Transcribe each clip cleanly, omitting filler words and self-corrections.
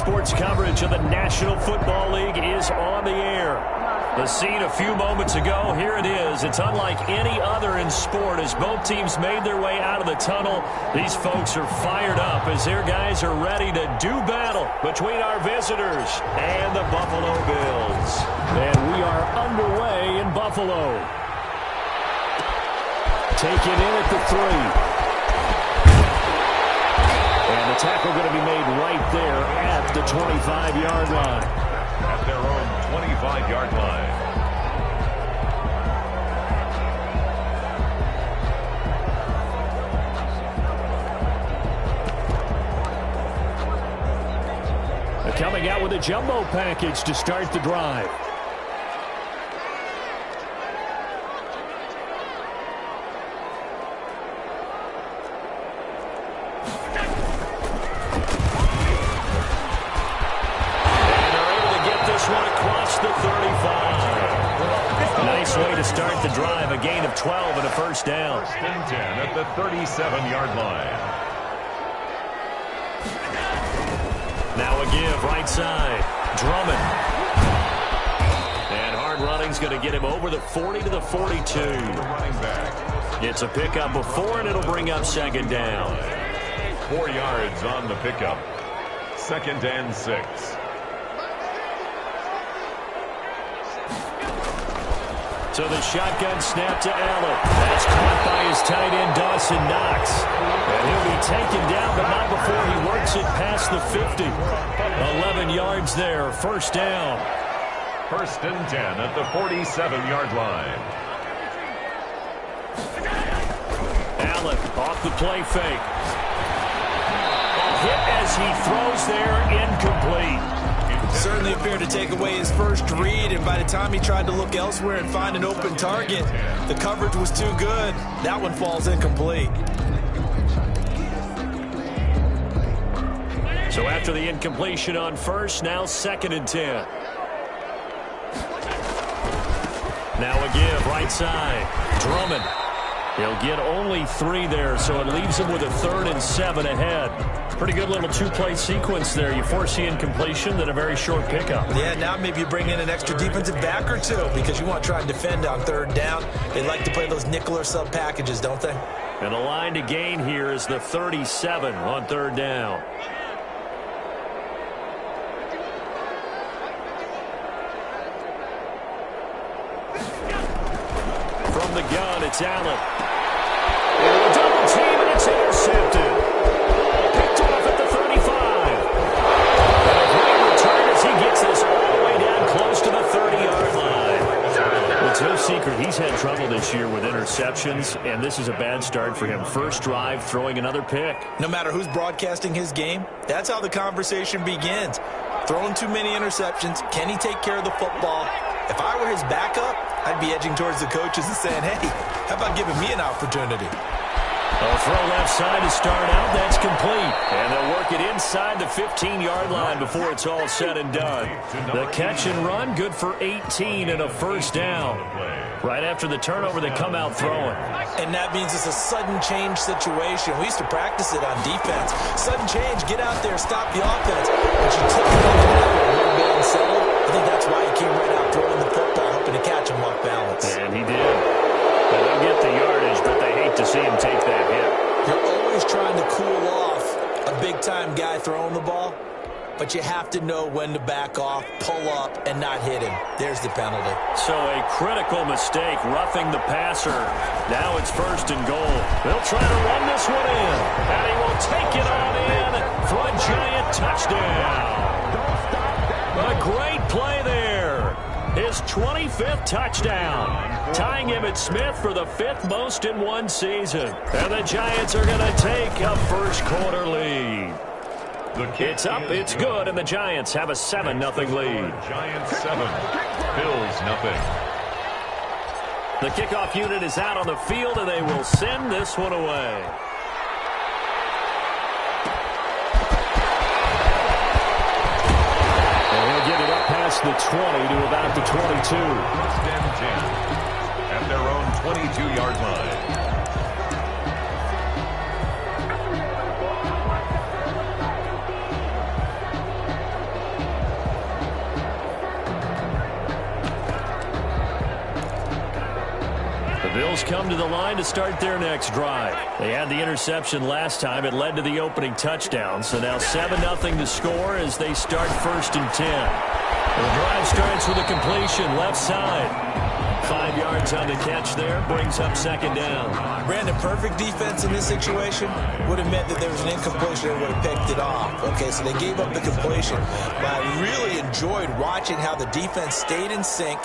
sports coverage of the National Football League is on the air. The scene a few moments ago, here it is. It's unlike any other in sport as both teams made their way out of the tunnel. These folks are fired up as their guys are ready to do battle between our visitors and the Buffalo Bills. And we are underway in Buffalo. Take it in at the 3. And the tackle going to be made right there at the 25-yard line. At their own 25-yard line. They're coming out with a jumbo package to start the drive. Way to start the drive, a gain of 12 and a first down. First and 10 at the 37-yard line. Now a give right side. Drummond. And hard running's going to get him over the 40 to the 42. Running back. It's a pickup before, and it'll bring up second down. 4 yards on the pickup. Second and 6. So the shotgun snap to Allen. That's caught by his tight end, Dawson Knox. And he'll be taken down, but not before he works it past the 50. 11 yards there, first down. First and 10 at the 47-yard line. Allen off the play fake. A hit as he throws there, incomplete. Certainly appeared to take away his first read, and by the time he tried to look elsewhere and find an open target, the coverage was too good. That one falls incomplete. So after the incompletion on first, now second and 10. Now a give, right side. Drummond. He'll get only 3 there, so it leaves him with a 3rd and 7 ahead. Pretty good little two-play sequence there. You force the incompletion, then a very short pickup. Yeah, now maybe you bring in an extra defensive back or two because you want to try and defend on 3rd down. They like to play those nickel or sub packages, don't they? And the line to gain here is the 37 on 3rd down. From the gun, it's Allen. And a double team, and it's intercepted. Picked off at the 35. And a great return as he gets this all the way down close to the 30-yard line. Well, it's no secret he's had trouble this year with interceptions, and this is a bad start for him. First drive, throwing another pick. No matter who's broadcasting his game, that's how the conversation begins. Throwing too many interceptions, can he take care of the football? If I were his backup, I'd be edging towards the coaches and saying, hey, how about giving me an opportunity? A throw left side to start out. That's complete. And they'll work it inside the 15-yard line before it's all said and done. The catch and run, good for 18 and a first down. Right after the turnover, they come out throwing. And that means it's a sudden change situation. We used to practice it on defense. Sudden change, get out there, stop the offense. But you take it over that way, a little bit unsettled. I think that's why he came right out throwing the football, hoping to catch him off balance. And he did. And they'll get the yardage, but they hate to see him take that hit. You're always trying to cool off a big-time guy throwing the ball, but you have to know when to back off, pull up, and not hit him. There's the penalty. So a critical mistake, roughing the passer. Now it's first and goal. They'll try to run this one in, and he will take it on in for a giant touchdown. A great play there. His 25th touchdown, tying him at Smith for the 5th most in one season. And the Giants are going to take a first-quarter lead. It's up, it's good, and the Giants have a 7-0 lead. Giants 7, Bills nothing. The kickoff unit is out on the field, and they will send this one away. The 20 to about the 22. First and 10 at their own 22-yard line. Bills come to the line to start their next drive. They had the interception last time. It led to the opening touchdown. So now 7-0 to score as they start 1st and 10. The drive starts with a completion left side. 5 yards on the catch there. Brings up 2nd down. Brandon, perfect defense in this situation would have meant that there was an incompletion and would have picked it off. Okay, so they gave up the completion. But I really enjoyed watching how the defense stayed in sync,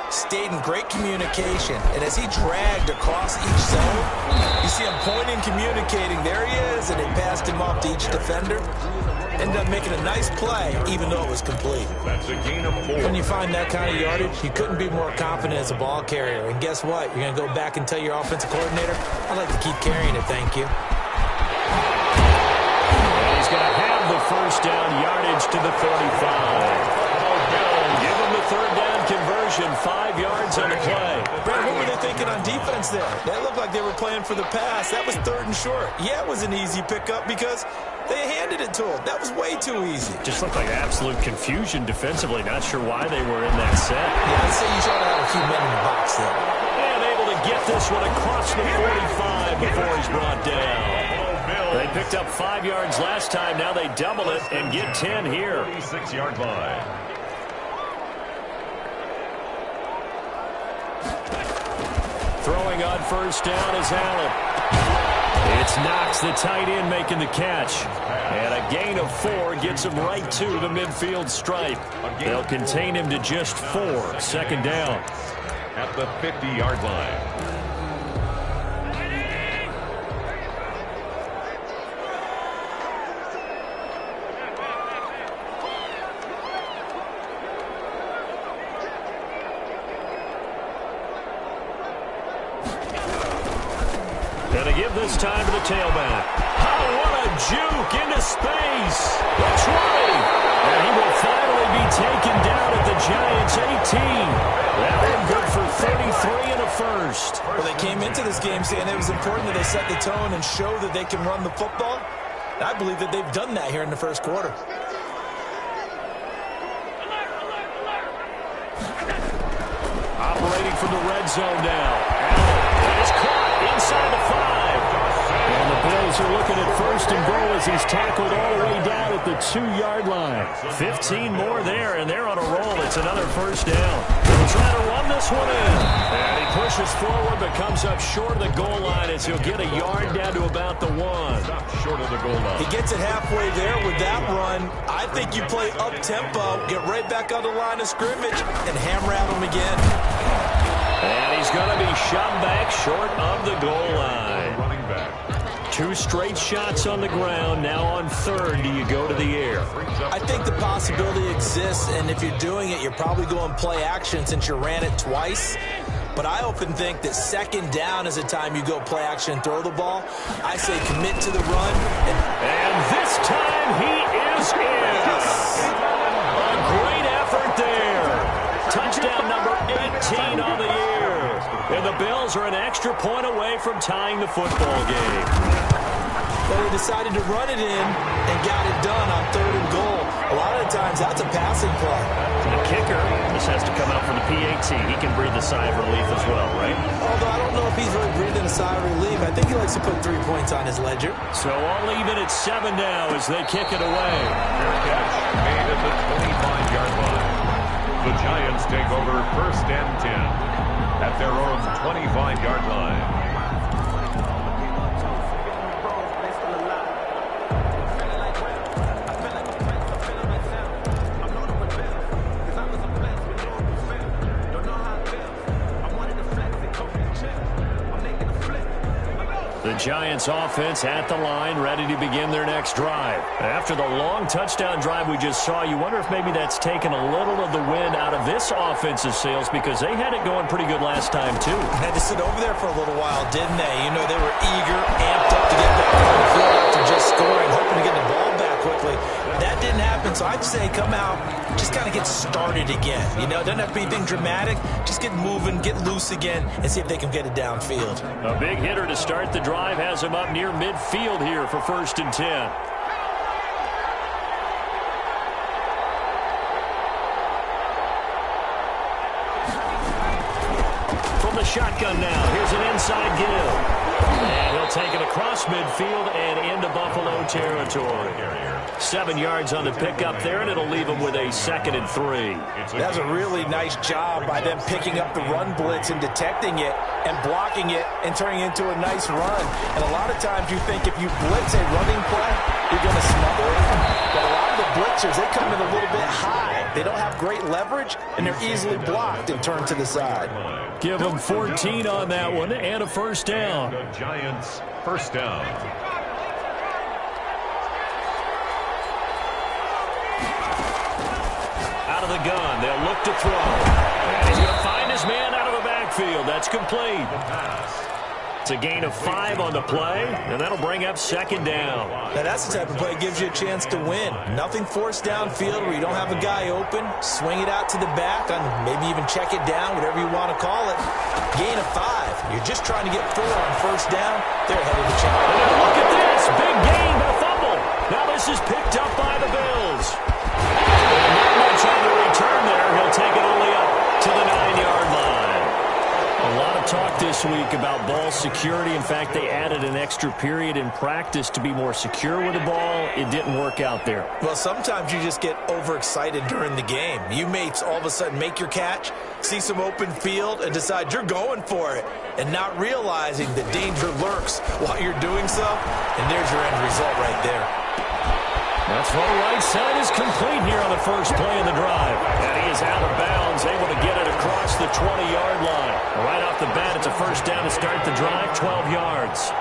stayed in great communication, and as he dragged across each zone, you see him pointing, communicating. There he is, and they passed him off to each defender. Ended up making a nice play, even though it was complete. That's a gain of 4. When you find that kind of yardage, you couldn't be more confident as a ball carrier. And guess what? You're going to go back and tell your offensive coordinator, I'd like to keep carrying it, thank you. And he's going to have the 1st down yardage to the 35. Give him the 3rd down conversion, 5 yards on the play. Brad, what were they thinking on defense there? That looked like they were playing for the pass. That was 3rd and short. Yeah, it was an easy pickup because they handed it to him. That was way too easy. Just looked like absolute confusion defensively. Not sure why they were in that set. Yeah, I'd say you try to have a few men in the box there. And able to get this one across the 45 before he's brought down. They picked up 5 yards last time. Now they double it and get 10 here. 36-yard line. Throwing on 1st down is Allen. It's Knox, the tight end, making the catch. And a gain of 4 gets him right to the midfield stripe. They'll contain him to just 4. 2nd down. At the 50-yard line. And to give this time to the tailback. Oh, what a juke into space. That's right. And he will finally be taken down at the Giants' 18. That one good for 33 and a 1st. Well, they came into this game saying it was important that they set the tone and show that they can run the football. And I believe that they've done that here in the 1st quarter. Operating from the red zone now. Allen is caught inside the 5. And the Bills are looking at 1st and goal as he's tackled all the way down at the 2-yard line. 15 more there, and they're on a roll. It's another 1st down. They'll try to run this one in. And he pushes forward but comes up short of the goal line as he'll get a yard down to about the 1. Stop short of the goal line. He gets it halfway there with that run. I think you play up-tempo, get right back on the line of scrimmage, and hammer at him again. And he's going to be shoved back short of the goal line. Running back. 2 straight shots on the ground. Now on 3rd, do you go to the air? I think the possibility exists, and if you're doing it, you're probably going play action since you ran it twice. But I often think that 2nd down is the time you go play action and throw the ball. I say commit to the run. And this time he is in. A great effort there. Touchdown number 18 on the year. And the Bills are an extra point away from tying the football game. Well, they decided to run it in and got it done on 3rd and goal. A lot of the times, that's a passing play. The kicker, this has to come out from the PAT. He can breathe a sigh of relief as well, right? Although I don't know if he's really breathing a sigh of relief. I think he likes to put 3 points on his ledger. So all even at 7 now as they kick it away. Fair catch made at the 25-yard line. The Giants take over 1st and 10 at their own 25-yard line. The Giants offense at the line, ready to begin their next drive. After the long touchdown drive we just saw, you wonder if maybe that's taken a little of the wind out of this offensive sails because they had it going pretty good last time too. Had to sit over there for a little while, didn't they? You know, they were eager, amped up to get back on the field after just scoring, hoping to get the ball back quickly. That didn't happen, so I'd say come out, just kind of get started again. You know, it doesn't have to be anything dramatic. Just get moving, get loose again, and see if they can get it downfield. A big hitter to start the drive has him up near midfield here for 1st and 10. From from the shotgun now. Here's an inside give. And he'll take it across midfield and into Buffalo territory. 7 yards on the pickup there, and it'll leave him with a 2nd and 3. That's a really nice job by them picking up the run blitz and detecting it and blocking it and turning it into a nice run. And a lot of times you think if you blitz a running play, you're going to smother it. But a lot of the blitzers, they come in a little bit high. They don't have great leverage, and they're easily blocked and turned to the side. Give them 14 on that one and a first down. The Giants first down. Out of the gun, they'll look to throw. And he's going to find his man out of the backfield. That's complete. It's a gain of 5 on the play, and that'll bring up 2nd down. Now that's the type of play that gives you a chance to win. Nothing forced downfield where you don't have a guy open. Swing it out to the back, and maybe even check it down, whatever you want to call it. Gain of 5. You're just trying to get 4 on first down. They're headed to check. And look at this. Big gain, but a fumble. Now this is picked up by the Bills. And not much on the return there. He'll take it only up to the 9-yard line. A lot of talk this week about ball security. In fact, they added an extra period in practice to be more secure with the ball. It didn't work out there. Well, sometimes you just get overexcited during the game. You may all of a sudden make your catch, see some open field, and decide you're going for it, and not realizing the danger lurks while you're doing so. And there's your end result right there. That throw right side is complete here on the first play of the drive. And he is out of bounds, able to get it across the 20-yard line. Right off the bat, it's a first down to start the drive, 12 yards.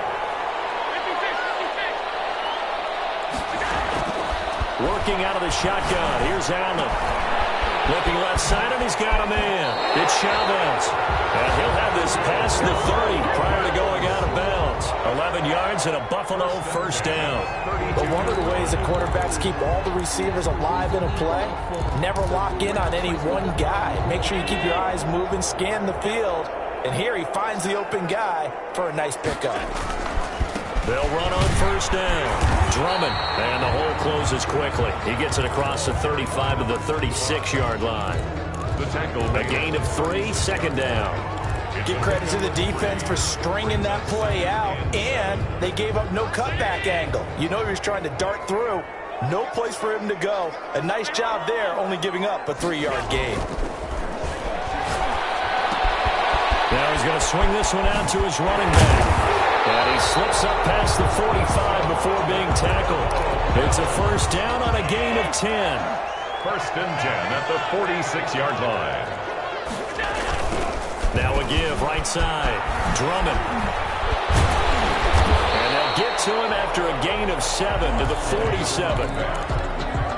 Working out of the shotgun. Here's Allen. Looking left side, and he's got a man. It's Chavez. And he'll have this past the 30 prior to going out of bounds. 11 yards and a Buffalo first down. But one of the ways the quarterbacks keep all the receivers alive in a play, never lock in on any one guy. Make sure you keep your eyes moving, scan the field. And here he finds the open guy for a nice pickup. They'll run on first down. Drummond, and the hole closes quickly. He gets it across the 35 to the 36-yard line. The tackle. A gain of 3, 2nd down. Give credit to the defense for stringing that play out, and they gave up no cutback angle. You know he was trying to dart through. No place for him to go. A nice job there, only giving up a 3-yard gain. Now he's going to swing this one out to his running back. And he slips up past the 45 before being tackled. It's a first down on a gain of 10. 1st and 10 at the 46-yard line. Now a give, right side. Drummond. And they'll get to him after a gain of 7 to the 47.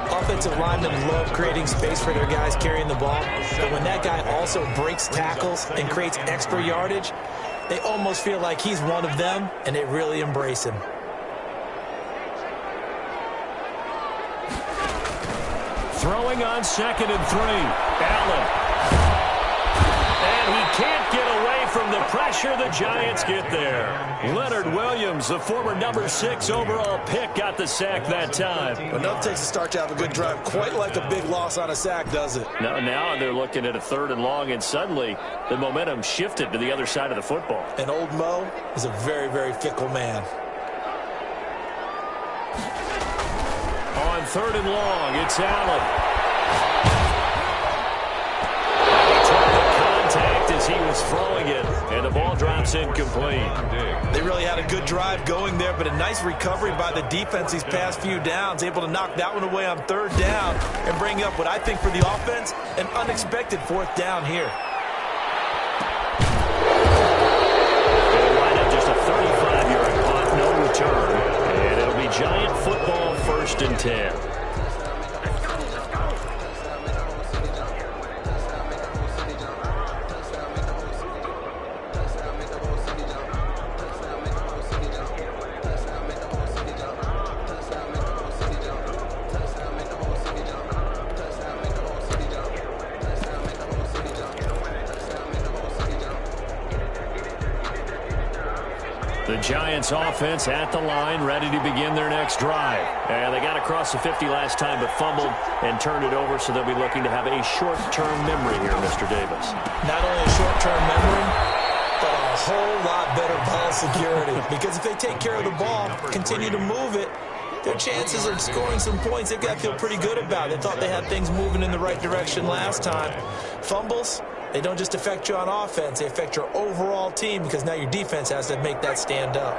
Offensive linemen love creating space for their guys carrying the ball. But when that guy also breaks tackles and creates extra yardage, they almost feel like he's one of them, and they really embrace him. Throwing on 2nd and 3. Allen. And he can't get away from the pressure. The Giants get there. Leonard Williams, the former number 6 overall pick, got the sack that time. But nothing takes a start to have a good drive, quite like a big loss on a sack, does it? Now they're looking at a 3rd and long, and suddenly the momentum shifted to the other side of the football. And old Mo is a very, very fickle man. On 3rd and long, it's Allen. As he was throwing it, and the ball drops incomplete. They really had a good drive going there, but a nice recovery by the defense these past few downs, able to knock that one away on 3rd down and bring up what I think for the offense, an unexpected 4th down here. They'll line up just a 35-yard punt, no return, and it'll be Giant football 1st and 10. The Giants offense at the line, ready to begin their next drive. And they got across the 50 last time, but fumbled and turned it over, so they'll be looking to have a short-term memory here, Mr. Davis. Not only a short-term memory, whole lot better ball security because if they take care of the ball, continue to move it, their chances of scoring some points, they've got to feel pretty good about it. They thought they had things moving in the right direction last time. Fumbles, they don't just affect you on offense, they affect your overall team because now your defense has to make that stand up.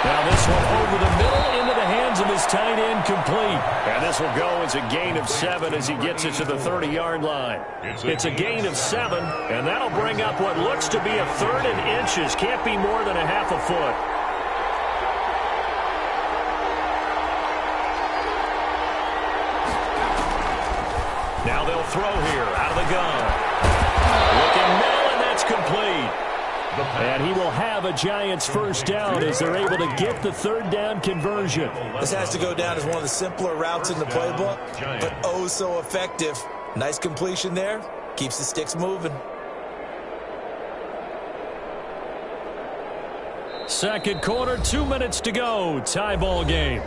Now this one over the middle into the hands of his tight end, complete. And this will go as a gain of 7 as he gets it to the 30-yard line. It's a gain of 7, and that'll bring up what looks to be a 3rd and inches. Can't be more than a half a foot. Now they'll throw here out of the gun. Looking middle, and that's complete. And he will have a Giants first down as they're able to get the 3rd down conversion. This has to go down as one of the simpler routes in the playbook, but oh so effective. Nice completion there. Keeps the sticks moving. Second quarter, 2 minutes to go. Tie ball game.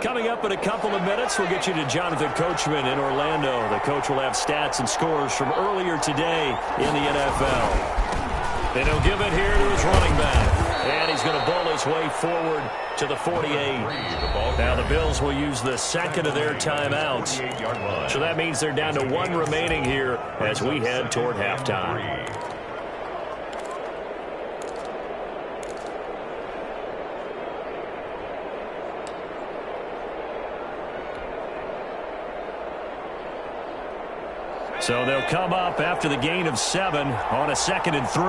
Coming up in a couple of minutes, we'll get you to Jonathan Coachman in Orlando. The coach will have stats and scores from earlier today in the NFL. Then he'll give it here to his running back. And he's going to bowl his way forward to the 48. Now the Bills will use the second of their timeouts. So that means they're down to 1 remaining here as we head toward halftime. So they'll come up after the gain of 7 on a 2nd and 3.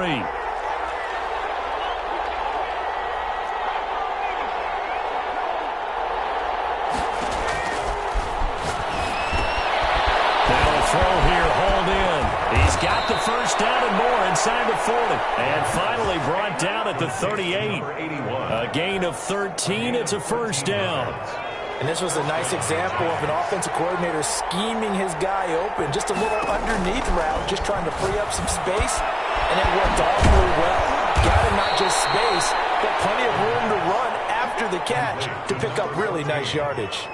Now a throw here, hauled in. He's got the first down and more inside the 40. And finally brought down at the 38. A gain of 13. It's a first down. And this was a nice example of an offensive coordinator scheming his guy open. Just a little underneath route, just trying to free up some space. And it worked awfully well. Got him not just space, but plenty of room to run after the catch to pick up really nice yardage.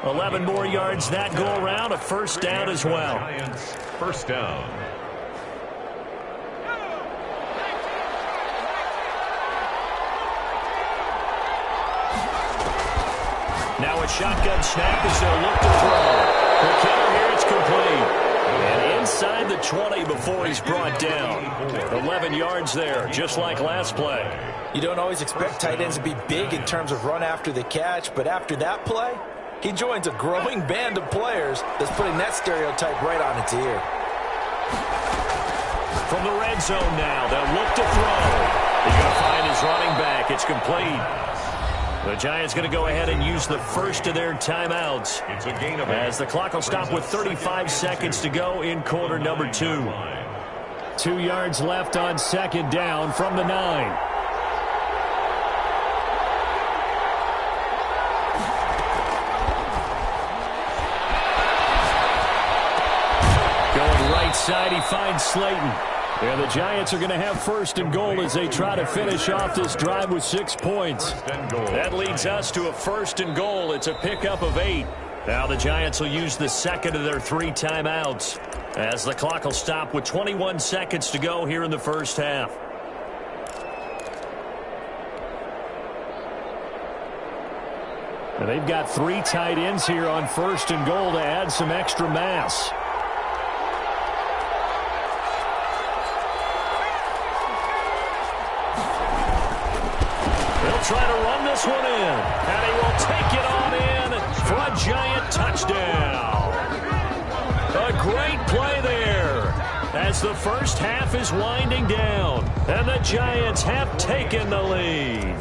11 more yards that go around. A first down as well. First down. Now a shotgun snap as they'll look to throw. The killer here, it's complete. And inside the 20 before he's brought down. 11 yards there, just like last play. You don't always expect tight ends to be big in terms of run after the catch, but after that play, he joins a growing band of players that's putting that stereotype right on its ear. From the red zone now, they'll look to throw. He's going to find his running back. It's complete. The Giants going to go ahead and use the first of their timeouts It's a gain of 8. as the clock will stop with 35 seconds to go in quarter number 2. 2 yards left on 2nd down from the 9. Going right side, he finds Slayton. And the Giants are going to have first and goal as they try to finish off this drive with 6 points. That leads us to a first and goal. It's a pickup of 8. Now the Giants will use the second of their 3 timeouts as the clock will stop with 21 seconds to go here in the first half. And they've got 3 tight ends here on first and goal to add some extra mass. Try to run this one in, and he will take it on in for a Giant touchdown. A great play there as the first half is winding down, and the Giants have taken the lead.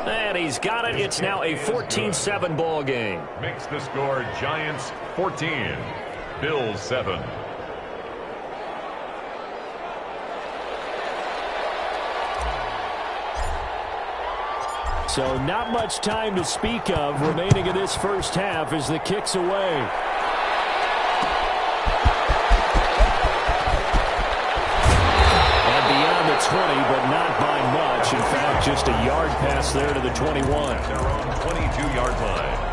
And he's got it. It's now a 14-7 ball game. Makes the score Giants 14, Bills 7. So not much time to speak of remaining in this first half as the kick's away. but not by much. In fact, just a yard pass there to the 21. Their own 22-yard line.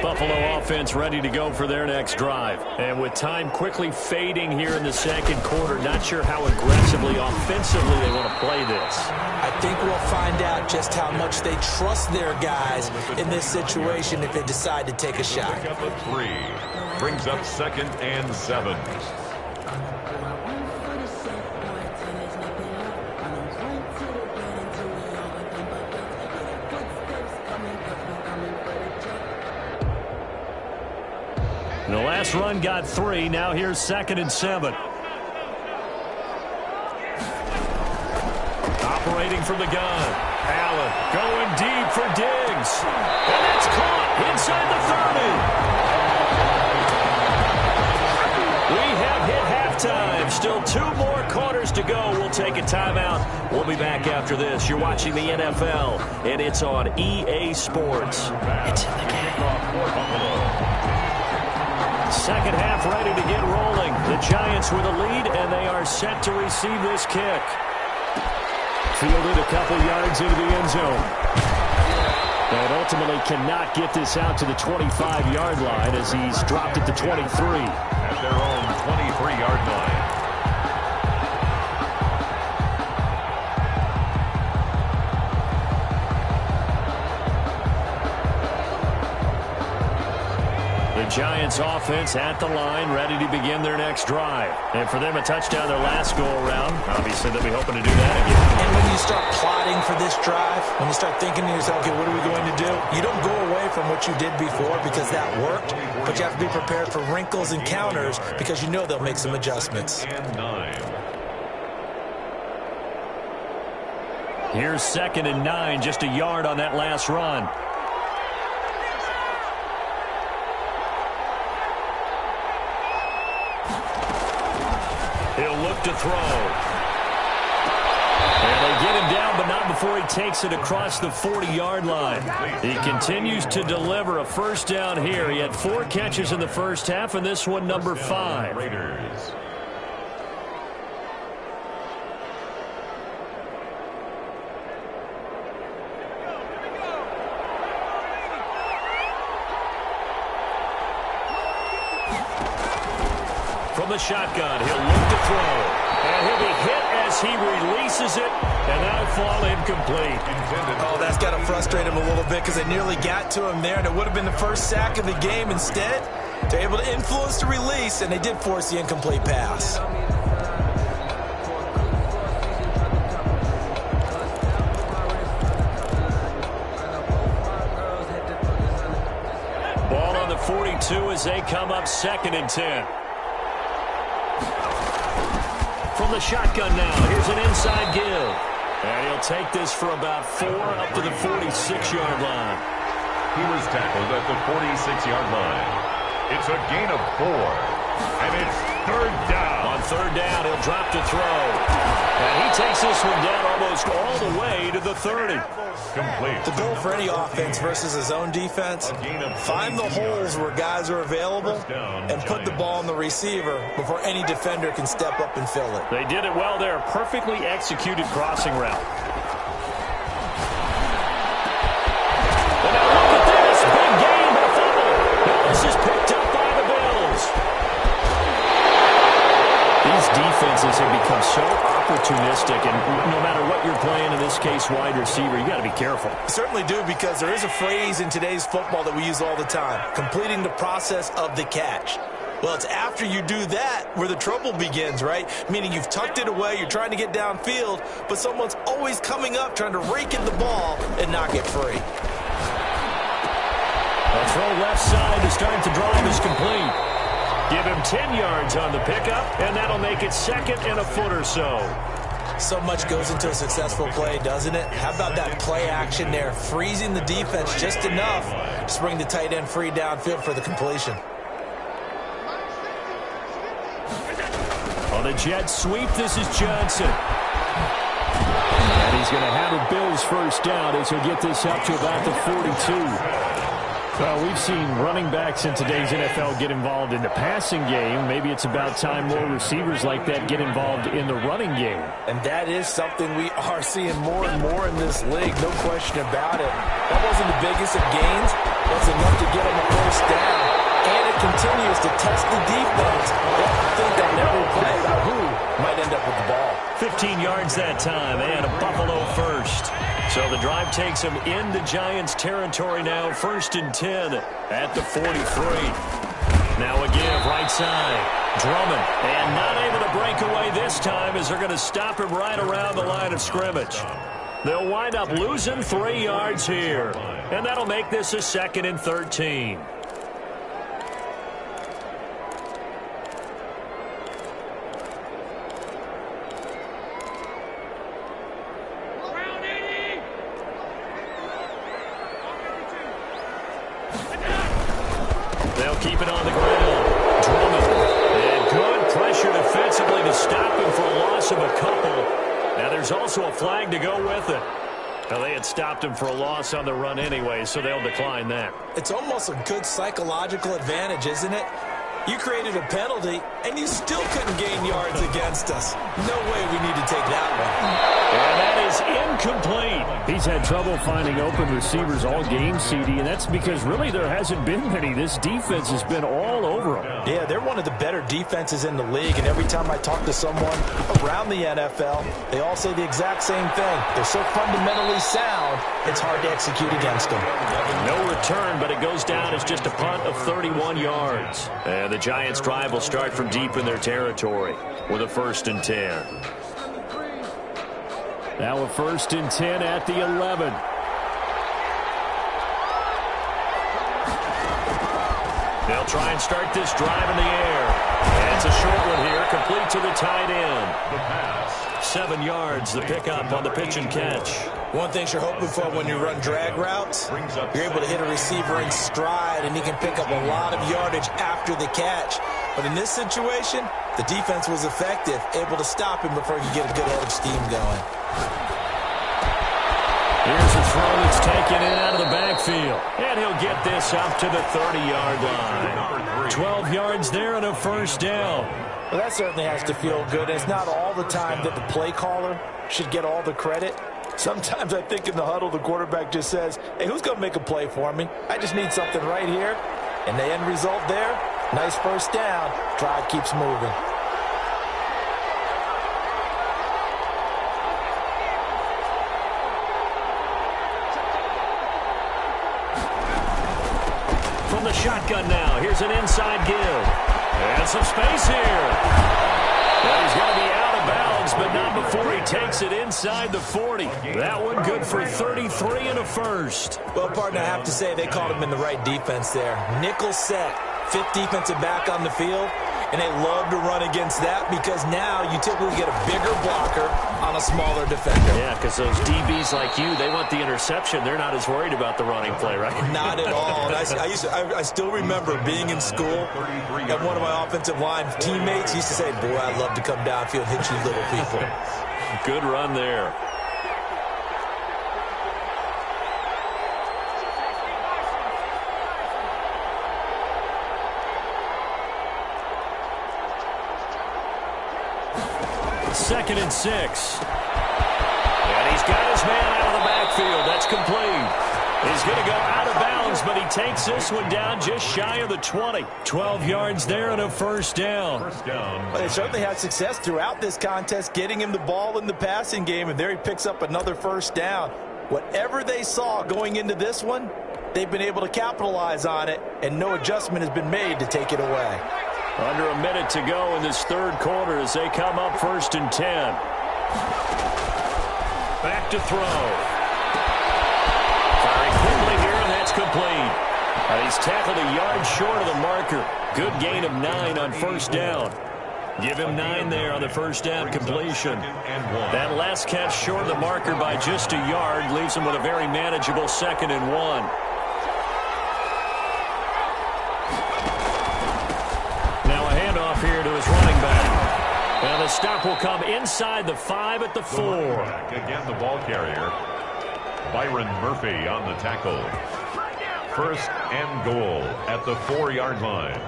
Buffalo offense ready to go for their next drive. And with time quickly fading here in the second quarter, not sure how aggressively, offensively they want to play this. I think we'll find out just how much they trust their guys in this situation if they decide to take a shot. Pick up a 3. Brings up 2nd and 7. The last run got 3. Now here's 2nd and 7. Operating from the gun. Allen going deep for Diggs. And it's caught inside the 30. We have hit halftime. Still 2 more quarters to go. We'll take a timeout. We'll be back after this. You're watching the NFL, and it's on EA Sports. It's in the game. Second half ready to get rolling. The Giants with a lead, and they are set to receive this kick. Fielded a couple yards into the end zone. And ultimately cannot get this out to the 25-yard line as he's dropped it to 23. At their own 23-yard line. Giants offense at the line, ready to begin their next drive. And for them, a touchdown their last go-around. Obviously, they'll be hoping to do that again. And when you start plotting for this drive, when you start thinking to yourself, okay, what are we going to do? You don't go away from what you did before because that worked, but you have to be prepared for wrinkles and counters because you know they'll make some adjustments. And 9. Here's 2nd and 9, just a yard on that last run. He'll look to throw. And they get him down, but not before he takes it across the 40-yard line. He continues to deliver a first down here. He had 4 catches in the first half, and this one number 5. Raiders. From the shotgun, he'll look to throw. And he'll be hit as he releases it, and that'll fall incomplete. Oh, that's got to frustrate him a little bit because they nearly got to him there, and it would have been the first sack of the game. Instead, they're able to influence the release, and they did force the incomplete pass. Ball on the 42 as they come up 2nd and 10. From the shotgun now, here's an inside give. And he'll take this for about 4 up to the 46-yard line. He was tackled at the 46-yard line. It's a gain of 4. And it's 3rd down. On 3rd down, he'll drop to throw. And he takes this one down almost all the way to the 30. Complete. The goal for any offense versus his own defense, find the holes where guys are available and put the ball on the receiver before any defender can step up and fill it. They did it well there. Perfectly executed crossing route. And now look at this. Big gain, but a fumble. Now this is picked up by the Bills. These defenses have become so opportunistic, and no matter what you're playing, in this case wide receiver, you got to be careful. Certainly do, because there is a phrase in today's football that we use all the time, completing the process of the catch. Well, it's after you do that where the trouble begins, right? Meaning you've tucked it away, you're trying to get downfield, but someone's always coming up trying to rake in the ball and knock it free. A throw left side to start the drive is complete. Give him 10 yards on the pickup, and that'll make it 2nd and a foot or so. So much goes into a successful play, doesn't it? How about that play action there, freezing the defense just enough to bring the tight end free downfield for the completion. On the jet sweep, this is Johnson. And He's going to have a Bills first down as he'll get this up to about the 42. Well, we've seen running backs in today's NFL get involved in the passing game. Maybe it's about time more receivers like that get involved in the running game. And that is something we are seeing more and more in this league, no question about it. That wasn't the biggest of gains. That's enough to get them a first down. And it continues to test the defense. They have to think on every play about who might end up with the ball. 15 yards that time, and a Buffalo first. So the drive takes him into Giants territory now, 1st and 10 at the 43. Now a give, right side. Drummond, and not able to break away this time as they're going to stop him right around the line of scrimmage. They'll wind up losing 3 yards here, and that'll make this a 2nd and 13. They'll keep it on the ground. Drummond. And good pressure defensively to stop him for a loss of a couple. Now there's also a flag to go with it. Well, they had stopped him for a loss on the run anyway, so they'll decline that. It's almost a good psychological advantage, isn't it? You created a penalty, and you still couldn't gain yards against us. No way we need to take that one. And that is incomplete. He's had trouble finding open receivers all game, CD, and that's because really there hasn't been many. This defense has been all over them. Yeah, they're one of the better defenses in the league, and every time I talk to someone around the NFL, they all say the exact same thing. They're so fundamentally sound, it's hard to execute against them. No return, but it goes down as just a punt of 31 yards. And the Giants' drive will start from deep in their territory with a 1st and 10. Now a 1st and 10 at the 11. They'll try and start this drive in the air. And it's a short one here, complete to the tight end. The pass. 7 yards, the pickup on the pitch and catch. One thing you're hoping for when you run drag routes, you're able to hit a receiver in stride, and he can pick up a lot of yardage after the catch. But in this situation, the defense was effective, able to stop him before he could get a good head of steam going. Here's a throw that's taken in out of the backfield. And he'll get this up to the 30-yard line. 12 yards there and a first down. Well, that certainly has to feel good. It's not all the time that the play caller should get all the credit. Sometimes I think in the huddle, the quarterback just says, hey, who's going to make a play for me? I just need something right here. And the end result there, nice first down. Drive keeps moving. From the shotgun now, here's an inside give. And some space here. Well, he's going to be out of bounds, but not before he takes it inside the 40. That one good for 33 and a first. Well, partner, I have to say they called him in the right defense there. Nickel set, 5th defensive back on the field, and they love to run against that because now you typically get a bigger blocker on a smaller defender. Yeah, because those DBs like you, they want the interception. They're not as worried about the running play, right? Not at all. And I still remember being in school, and one of my offensive line teammates used to say, boy, I'd love to come downfield and hit you little people. Good run there. Second and 6. And he's got his man out of the backfield. That's complete. He's going to go out of bounds, but he takes this one down just shy of the 20. 12 yards there and a first down. Well, they certainly had success throughout this contest, getting him the ball in the passing game, and there he picks up another first down. Whatever they saw going into this one, they've been able to capitalize on it, and no adjustment has been made to take it away. Under a minute to go in this third quarter as they come up 1st and 10. Back to throw. Firing quickly here, and that's complete. He's tackled a yard short of the marker. Good gain of 9 on first down. Give him 9 there on the first down completion. That last catch short of the marker by just a yard leaves him with a very manageable 2nd and 1. Here to his running back. And the stop will come inside the 5 at the 4. Again, the ball carrier, Byron Murphy on the tackle. First and goal at the 4-yard line.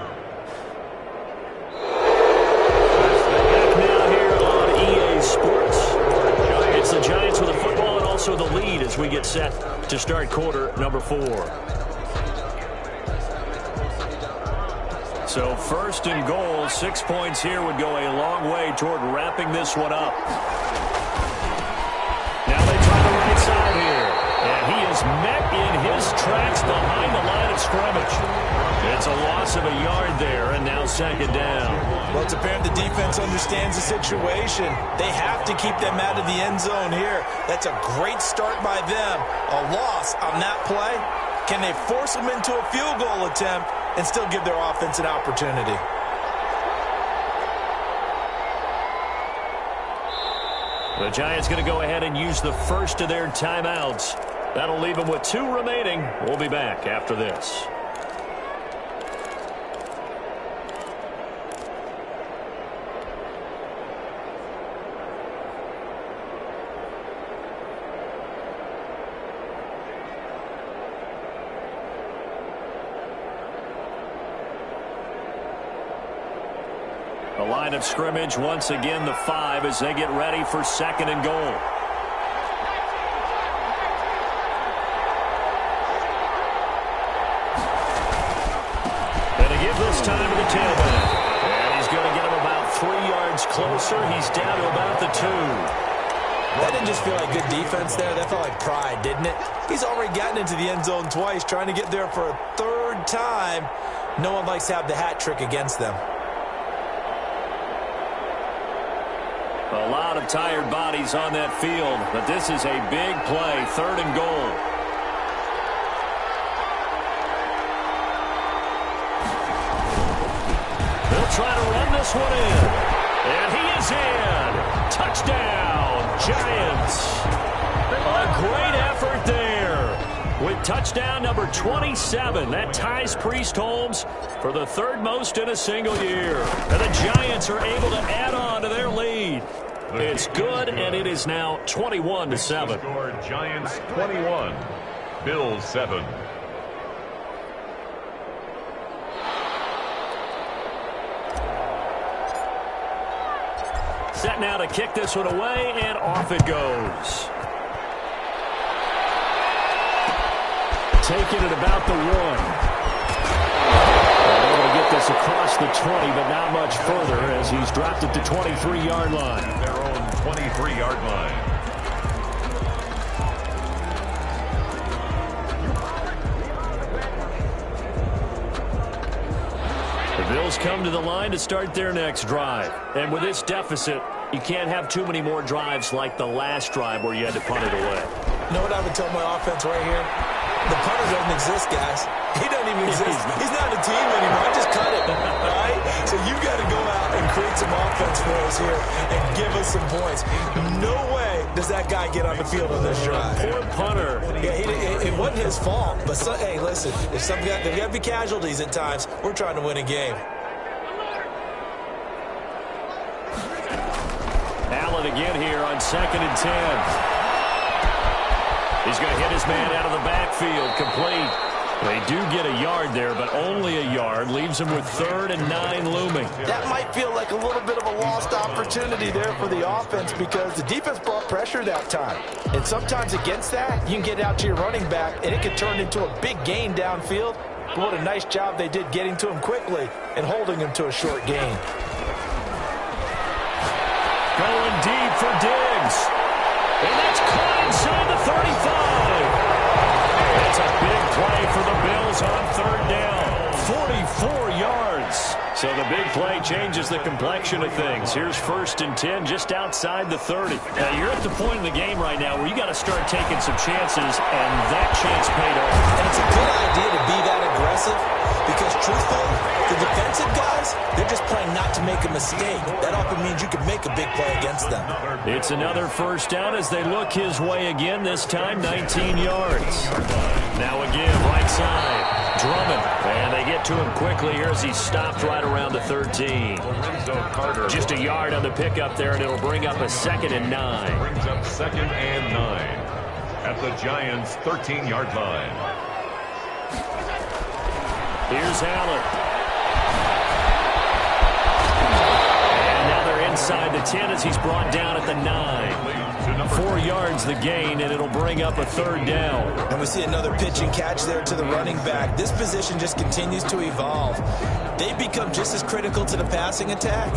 Back now here on EA Sports. It's the Giants with the football and also the lead as we get set to start quarter number 4. So first and goal, 6 points here would go a long way toward wrapping this one up. Now they try the right side here. And he is met in his tracks behind the line of scrimmage. It's a loss of a yard there, and now second down. Well, it's apparent the defense understands the situation. They have to keep them out of the end zone here. That's a great start by them. A loss on that play. Can they force them into a field goal attempt and still give their offense an opportunity? The Giants going to go ahead and use the first of their timeouts. That'll leave them with 2 remaining. We'll be back after this. The line of scrimmage, once again, the 5 as they get ready for second and goal. And to give this time to the tailback. And he's going to get him about 3 yards closer. He's down to about the 2. That didn't just feel like good defense there. That felt like pride, didn't it? He's already gotten into the end zone twice, trying to get there for a 3rd time. No one likes to have the hat trick against them. A lot of tired bodies on that field, but this is a big play, 3rd and goal. They'll try to run this one in, and he is in. Touchdown, Giants. A great effort there with touchdown number 27. That ties Priest Holmes for the 3rd most in a single year. And the Giants are able to add on to their lead. It's good, and it is now 21-7. Score Giants 21, Bills 7. Set now to kick this one away, and off it goes. Taking it about the 1. Able to get this across the 20, but not much further as he's dropped it to 23-yard line. Their own 23-yard line. The Bills come to the line to start their next drive. And with this deficit, you can't have too many more drives like the last drive where you had to punt it away. You know what I would tell my offense right here? The punter doesn't exist, guys. He doesn't even exist. He's not a team anymore. I just cut it, right? So you got to go out and create some offense for us here and give us some points. No way does that guy get on the field on this drive. Poor punter. Yeah, it wasn't his fault. But, hey, listen, if there's got to be casualties at times, we're trying to win a game. Allen again here on 2nd and 10. He's going to hit his man out of the backfield, complete. They do get a yard there, but only a yard. Leaves him with 3rd and 9 looming. That might feel like a little bit of a lost opportunity there for the offense because the defense brought pressure that time. And sometimes against that, you can get out to your running back, and it can turn into a big gain downfield. But what a nice job they did getting to him quickly and holding him to a short gain. Going deep for Diggs. And that's caught inside the 35. It's a big play for the Bills on 3rd down. 44 yards. So the big play changes the complexion of things. Here's 1st and 10 just outside the 30. Now, you're at the point in the game right now where you got to start taking some chances, and that chance paid off. And it's a good idea to be that aggressive impressive because, truthfully, the defensive guys, they're just playing not to make a mistake. That often means you can make a big play against them. It's another first down as they look his way again, this time 19 yards. Now again, right side. Drummond, and they get to him quickly here as he stopped right around the 13. Just a yard on the pickup there, and it'll bring up a 2nd and 9. Brings up 2nd and 9 at the Giants' 13-yard line. Here's Allen. And now they're inside the 10 as he's brought down at the 9. 4 yards the gain, and it'll bring up a 3rd down. And we see another pitch and catch there to the running back. This position just continues to evolve. They've become just as critical to the passing attack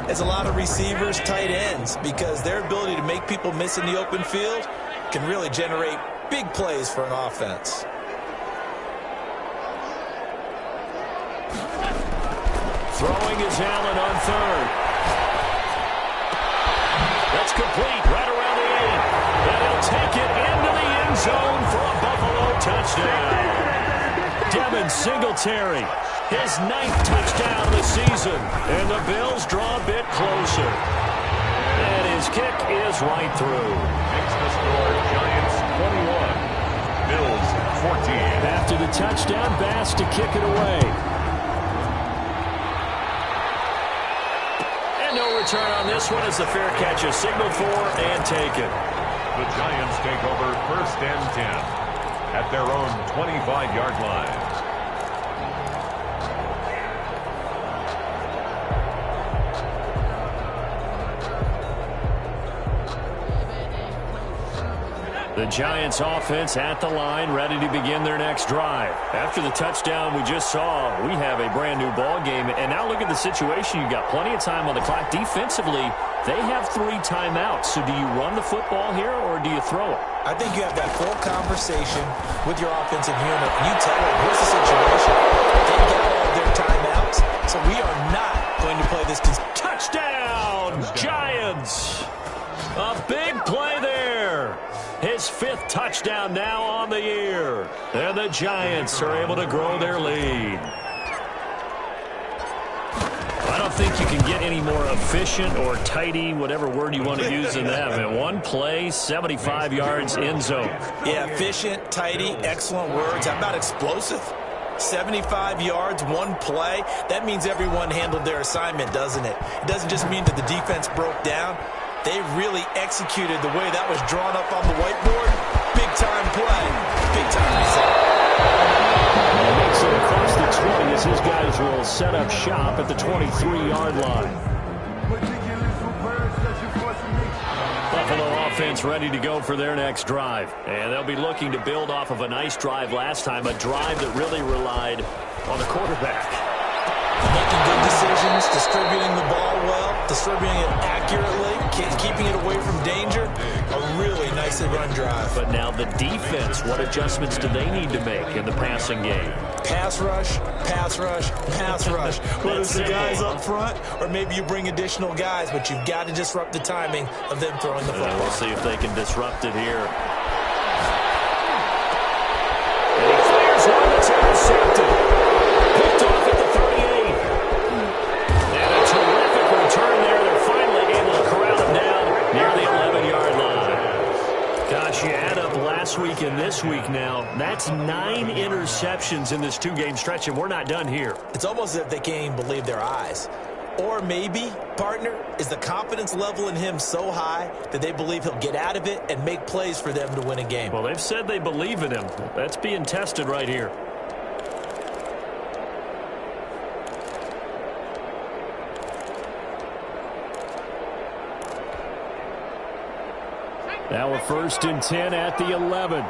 as a lot of receivers, tight ends, because their ability to make people miss in the open field can really generate big plays for an offense. Throwing is Allen on 3rd. That's complete right around the 8. And he'll take it into the end zone for a Buffalo touchdown. Devin Singletary, his 9th touchdown of the season. And the Bills draw a bit closer. And his kick is right through. Makes the score Giants 21, Bills 14. After the touchdown, Bass to kick it away. No return on this one as the fair catch is signaled for and taken. The Giants take over 1st and 10 at their own 25-yard line. The Giants offense at the line, ready to begin their next drive. After the touchdown we just saw, we have a brand new ball game. And now look at the situation. You've got plenty of time on the clock. Defensively, they have 3 timeouts. So do you run the football here or do you throw it? I think you have that full conversation with your offensive unit. You tell them, here's the situation. They got all their timeouts, so we are not going to play this. Touchdown, Giants! A big play there. His 5th touchdown now on the year. And the Giants are able to grow their lead. I don't think you can get any more efficient or tidy, whatever word you want to use in that. And one play, 75 yards, end zone. Yeah, efficient, tidy, excellent words. How about explosive? 75 yards, one play. That means everyone handled their assignment, doesn't it? It doesn't just mean that the defense broke down. They really executed the way that was drawn up on the whiteboard. Big-time play, big-time result. He makes it across the 20 as his guys will set up shop at the 23-yard line. Buffalo offense ready to go for their next drive. And they'll be looking to build off of a nice drive last time, a drive that really relied on the quarterback. Making good decisions, distributing the ball well, distributing it accurately, keeping it away from danger. A really nicely run drive. But now the defense, what adjustments do they need to make in the passing game? Pass rush, pass rush, pass rush. Whether it's the guys up front or maybe you bring additional guys, but you've got to disrupt the timing of them throwing the football. We'll see if they can disrupt it here. And he fires one that's intercepted. Picked off at the 38. And a terrific return there. They're finally able to corral him down near the 11-yard line. Gosh, you add up last week and this week now, that's 9 interceptions in this 2-game stretch, and we're not done here. It's almost as if they can't even believe their eyes. Or maybe, partner, is the confidence level in him so high that they believe he'll get out of it and make plays for them to win a game. Well, they've said they believe in him. That's being tested right here. Now a 1st and 10 at the 11.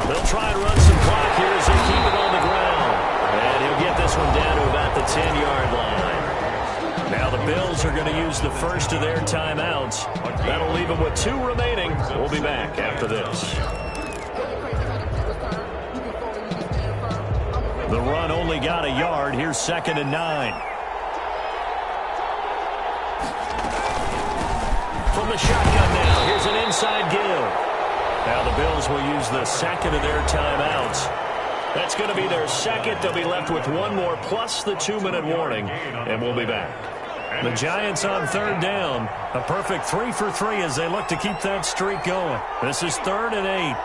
They'll try to run some clock here as they keep it on the ground. And he'll get this one down to about the 10-yard line. Now the Bills are going to use the first of their timeouts. That'll leave them with 2 remaining. We'll be back after this. The run only got a yard. Here's 2nd and 9. From the shotgun now, here's an inside give. Now the Bills will use the second of their timeouts. That's going to be their second. They'll be left with one more plus the 2-minute warning, and we'll be back. The Giants on third down. A perfect 3 for 3 as they look to keep that streak going. This is 3rd and 8.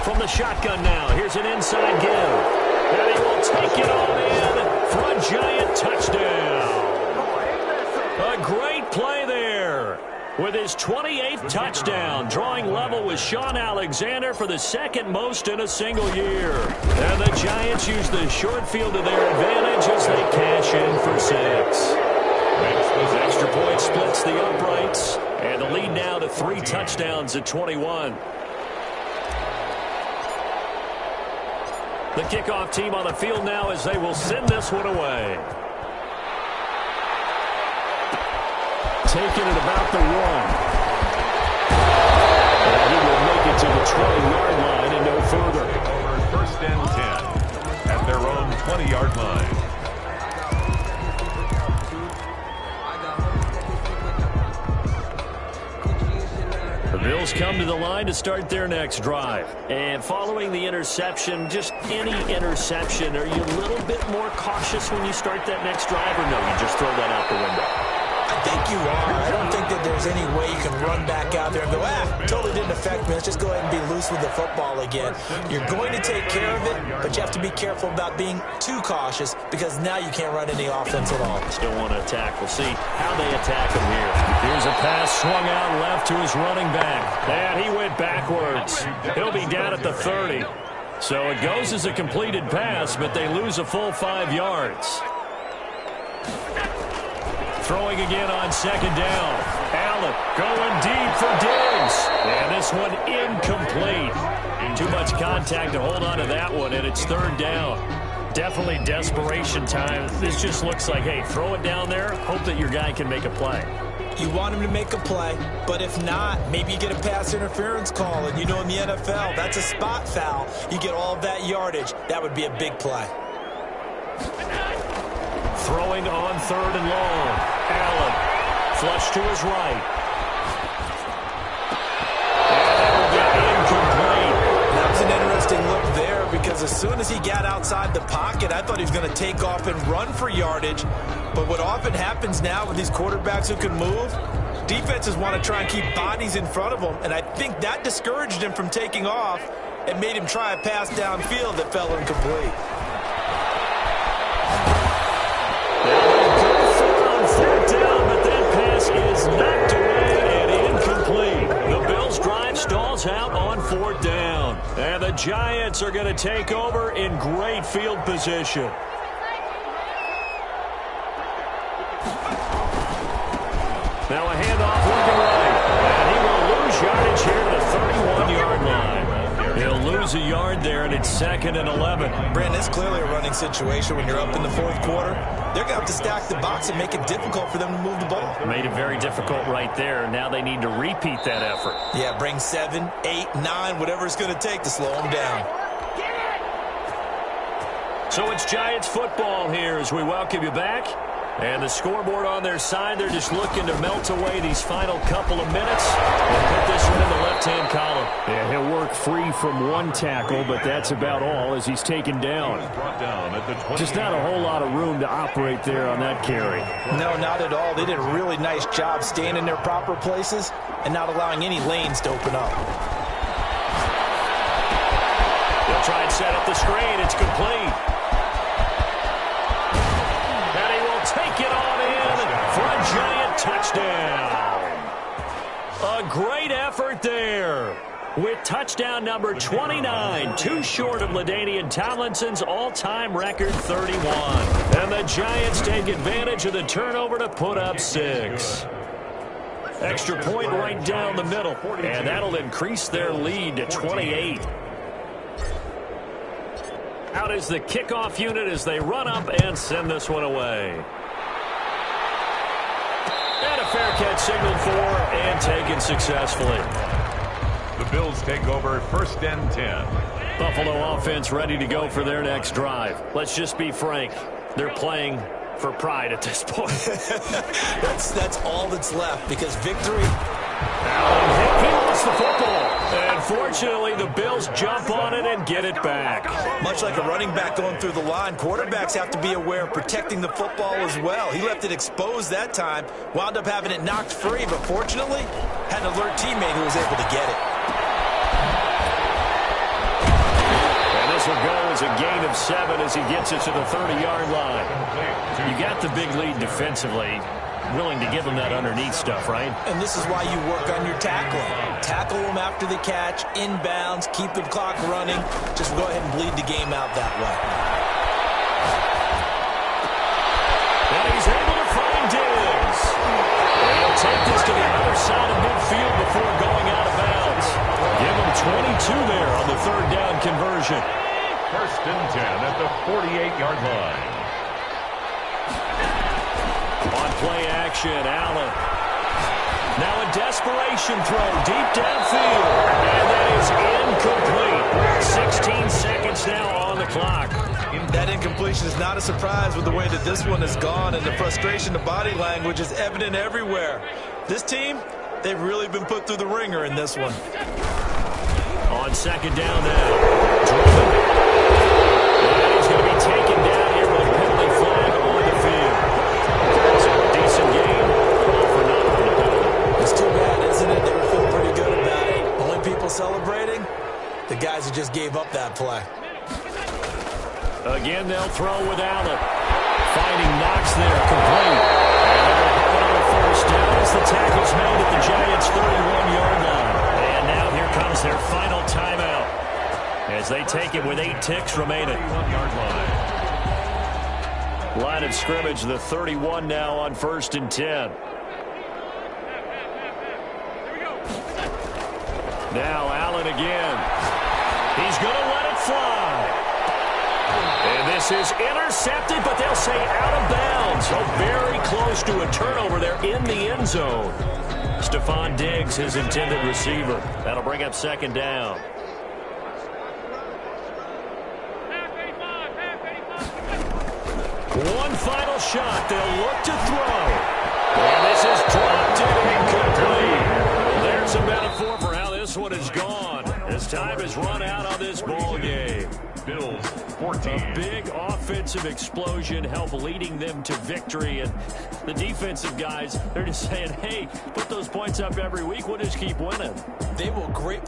From the shotgun now, here's an inside give. And he will take it all in for a Giant touchdown. A great play there. With his 28th touchdown, drawing level with Sean Alexander for the second most in a single year. And the Giants use the short field to their advantage as they cash in for 6. Extra point splits the uprights, and the lead now to 3 touchdowns at 21. The kickoff team on the field now as they will send this one away. Taking it about the 1. And he will make it to the 20-yard line and no further. Over 1st and 10 at their own 20-yard line. The Bills come to the line to start their next drive. And following the interception, just any interception, are you a little bit more cautious when you start that next drive, or no, you just throw that out the window? I think you are. I don't think that there's any way you can run back out there and go, totally didn't affect me. Let's just go ahead and be loose with the football again. You're going to take care of it, but you have to be careful about being too cautious because now you can't run any offense at all. Still want to attack. We'll see how they attack him here. Here's a pass swung out left to his running back. And he went backwards. He'll be down at the 30. So it goes as a completed pass, but they lose a full 5 yards. Throwing again on 2nd down. Allen going deep for Diggs. And this one incomplete. Too much contact to hold on to that one, and it's 3rd down. Definitely desperation time. This just looks like, hey, throw it down there, hope that your guy can make a play. You want him to make a play, but if not, maybe you get a pass interference call, and you know in the NFL, that's a spot foul. You get all of that yardage. That would be a big play. Throwing on 3rd and long. Allen, flush to his right. And that will get incomplete. That was an interesting look there because as soon as he got outside the pocket, I thought he was going to take off and run for yardage. But what often happens now with these quarterbacks who can move, defenses want to try and keep bodies in front of them, and I think that discouraged him from taking off and made him try a pass downfield that fell incomplete. Down, but that pass is knocked away and incomplete. The Bills' drive stalls out on 4th down. And the Giants are going to take over in great field position. Now a handoff looking right. And he will lose yardage here to the 31-yard line. He'll lose a yard there, and it's 2nd and 11. Brandon, it's clearly a running situation when you're up in the 4th quarter. They're going to have to stack the box and make it difficult for them to move the ball. Made it very difficult right there. Now they need to repeat that effort. Yeah, bring 7, 8, 9, whatever it's going to take to slow them down. So it's Giants football here as we welcome you back. And the scoreboard on their side, they're just looking to melt away these final couple of minutes and put this one in the left-hand column. Yeah, he'll work free from one tackle, but that's about all as he's taken down. Just not a whole lot of room to operate there on that carry. No, not at all. They did a really nice job staying in their proper places and not allowing any lanes to open up. They'll try and set up the screen. It's complete. Take it on in for a Giant touchdown. A great effort there with touchdown number 29, too short of LaDainian Tomlinson's all-time record 31. And the Giants take advantage of the turnover to put up 6. Extra point right down the middle, and that'll increase their lead to 28. Out is the kickoff unit as they run up and send this one away. And a fair catch signaled for and taken successfully. The Bills take over 1st and 10. Buffalo offense ready to go for their next drive. Let's just be frank. They're playing for pride at this point. that's all that's left, because victory. He lost the football. And fortunately, the Bills jump on it and get it back. Much like a running back going through the line, quarterbacks have to be aware of protecting the football as well. He left it exposed that time, wound up having it knocked free, but fortunately, had an alert teammate who was able to get it. And this will go as a gain of 7 as he gets it to the 30-yard line. You got the big lead defensively. Willing to give them that underneath stuff, right? And this is why you work on your tackling. Tackle them after the catch, inbounds, keep the clock running. Just go ahead and bleed the game out that way. And he's able to find Diggs. And he'll take this to the other side of midfield before going out of bounds. Give him 22 there on the third down conversion. 1st and 10 at the 48-yard line. On play action, Allen. Now a desperation throw deep downfield. And that is incomplete. 16 seconds now on the clock. That incompletion is not a surprise with the way that this one has gone, and the frustration, the body language is evident everywhere. This team, they've really been put through the ringer in this one. On 2nd down now. Driven. And he's going to be taken down here with a penalty flag on the field. Decent game, all for nothing on the penalty. It's too bad, isn't it? They were feeling pretty good about it. Only people celebrating, the guys who just gave up that play. Again, they'll throw with Allen. Finding Knox there, complete. And they'll have another 1st down as the tackle's made at the Giants' 31-yard line. And now here comes their final timeout as they take it with 8 ticks remaining. 31-yard line. Line of scrimmage, the 31 now on 1st and 10. Now Allen again. He's going to let it fly. And this is intercepted, but they'll say out of bounds. So very close to a turnover there in the end zone. Stephon Diggs, his intended receiver. That'll bring up 2nd down. One final shot. They'll look to throw. And this is dropped and incomplete. There's a metaphor for how this one is gone. As time has run out on this ball game. Bills 14. A big offensive explosion helped leading them to victory. And the defensive guys, they're just saying, hey, put those points up every week. We'll just keep winning. They will great.